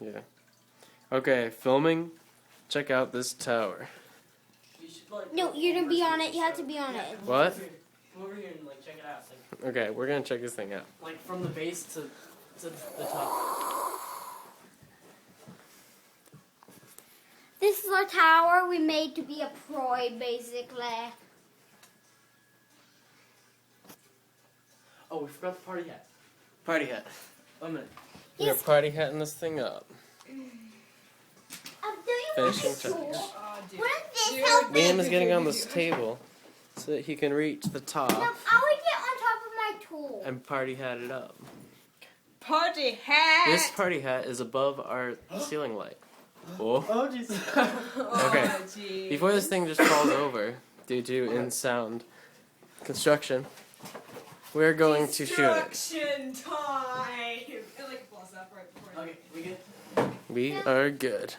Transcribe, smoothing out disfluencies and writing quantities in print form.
Yeah. Okay, filming. Check out this tower. No, you're gonna be on it. You have to be on it. What? Come over here and like check it out. Like, Okay, we're gonna check this thing out. like from the base to the top. This is our tower we made to be a pride, basically. Oh, we forgot the party hat. Party hat. 1 minute. We're party hatting this thing up. Do you want Finishing this tool? touches. Wouldn't this help me? Liam is getting on this table so that he can reach the top No, I would get on top of my tool. and party hat it up. Party hat! This party hat is above our ceiling light. Oh. Oh, Jesus. Okay. Gee. Before this thing just falls over due to in-sound construction, we're going to shoot it. Destruction time! It like blows up right before. Okay, we good? We are good.